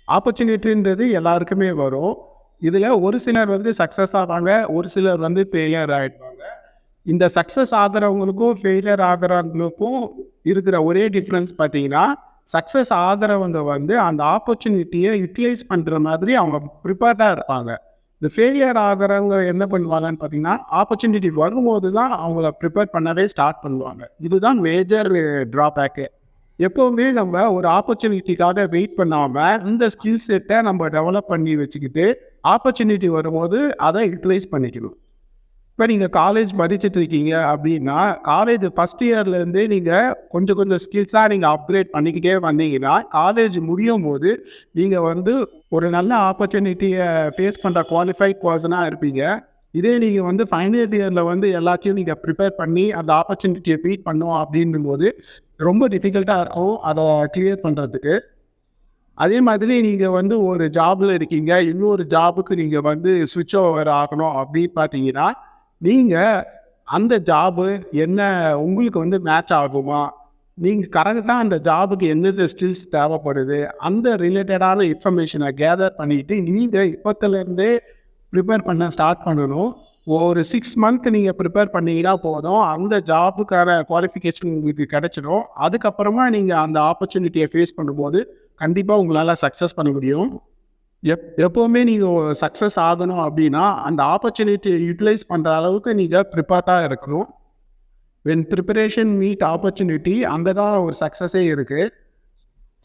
ஆப்பர்ச்சுனிட்டின்றது எல்லாருக்குமே வரும். இதில ஒரு சிலர் வந்து சக்ஸஸ் ஆவாங்க, ஒரு சிலர் வந்து ஃபெயிலியர் ஆயிடுவாங்க. இந்த சக்ஸஸ் ஆகுறவங்களுக்கும், ஃபெயிலியர் ஆகுறவங்களுக்கும் இருக்கிற ஒரே டிஃபரன்ஸ் பார்த்தீங்கன்னா, சக்ஸஸ் ஆகுறவங்க வந்து அந்த ஆப்பர்ச்சுனிட்டிய யுட்டிலைஸ் பண்ற மாதிரி அவங்க ப்ரிப்பேர்டா இருப்பாங்க. இந்த ஃபெயிலியர் ஆகுறவங்க என்ன பண்ணுவாங்கன்னு பார்த்தீங்கன்னா, ஆப்பர்ச்சுனிட்டி வரும்போது தான் அவங்கள ப்ரிப்பேர் பண்ணவே ஸ்டார்ட் பண்ணுவாங்க. இதுதான் மேஜர் ட்ராபேக்கே. எப்பவுமே நம்ம ஒரு ஆப்பர்ச்சுனிட்டிக்காக வெயிட் பண்ணாம, இந்த ஸ்கில் செட்ட நம்ம டெவலப் பண்ணி வச்சுக்கிட்டு, ஆப்பர்ச்சுனிட்டி வரும்போது அத யுட்டிலைஸ் பண்ணிக்கணும். இப்ப நீங்க காலேஜ் படிச்சுட்டு இருக்கீங்க அப்படின்னா, காலேஜ் ஃபர்ஸ்ட் இயர்லேருந்தே நீங்க கொஞ்சம் கொஞ்சம் ஸ்கில்ஸா நீங்க அப்கிரேட் பண்ணிக்கிட்டே வந்தீங்கன்னா, காலேஜ் முடியும்போது நீங்க வந்து ஒரு நல்ல ஆப்பர்ச்சுனிட்டிய ஃபேஸ் பண்ற குவாலிஃபைட் பெர்சனா இருப்பீங்க. இதே நீங்க வந்து ஃபைனல் இயர்ல வந்து எல்லாத்தையும் நீங்க ப்ரிப்பேர் பண்ணி அந்த ஆப்பர்ச்சுனிட்டிய பீட் பண்ணோம் அப்படின்னும்போது, ரொம்ப டிஃபிகல்ட்டா இருக்கும் அத கிளியர் பண்றதுக்கு. அதே மாதிரி நீங்க வந்து ஒரு ஜாப்ல இருக்கீங்க, இன்னொரு ஜாபுக்கு நீங்க வந்து ஸ்விட்ச் ஓவர் ஆகணும் அப்படின்னு பார்த்தீங்கன்னா, நீங்க அந்த ஜாபு என்ன உங்களுக்கு வந்து மேட்ச் ஆகுமா? நீங்க கரெக்ட்டா அந்த ஜாபுக்கு எந்தெந்த ஸ்கில்ஸ் தேவைப்படுது, அந்த ரிலேட்டடான இன்ஃபர்மேஷன கேதர் பண்ணிட்டு, நீங்க இப்பத்துலேருந்தே ப்ரிப்பேர் பண்ண ஸ்டார்ட் பண்ணணும். ஒரு 6 மந்த் நீங்க ப்ரிப்பேர் பண்ணீங்கன்னா போதும், அந்த ஜாபுக்கான குவாலிஃபிகேஷன் உங்களுக்கு கிடைச்சிடும். அதுக்கப்புறமா நீங்க அந்த ஆப்பர்ச்சுனிட்டிய ஃபேஸ் பண்ணும்போது, கண்டிப்பா உங்களால சக்சஸ் பண்ண முடியும். எப்பவுமே நீங்க சக்சஸ் ஆகணும் அப்படின்னா, அந்த ஆப்பர்ச்சுனிட்டிய யுட்டிலைஸ் பண்ற அளவுக்கு நீங்க ப்ரிப்பேர்டா இருக்கணும். வென் பிரிப்பரேஷன் மீட் ஆப்பர்ச்சுனிட்டி அங்க தான் ஒரு சக்சஸே இருக்கு.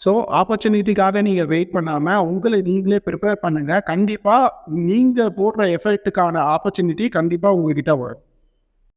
ஸோ ஆப்பர்ச்சுனிட்டிக்காக நீங்க வெயிட் பண்ணாம, உங்கள நீங்களே ப்ரிப்பேர் பண்ணுங்க. கண்டிப்பா நீங்க போடுற எஃபர்ட்டுக்கான ஆப்பர்ச்சுனிட்டி கண்டிப்பா உங்ககிட்ட வரும்.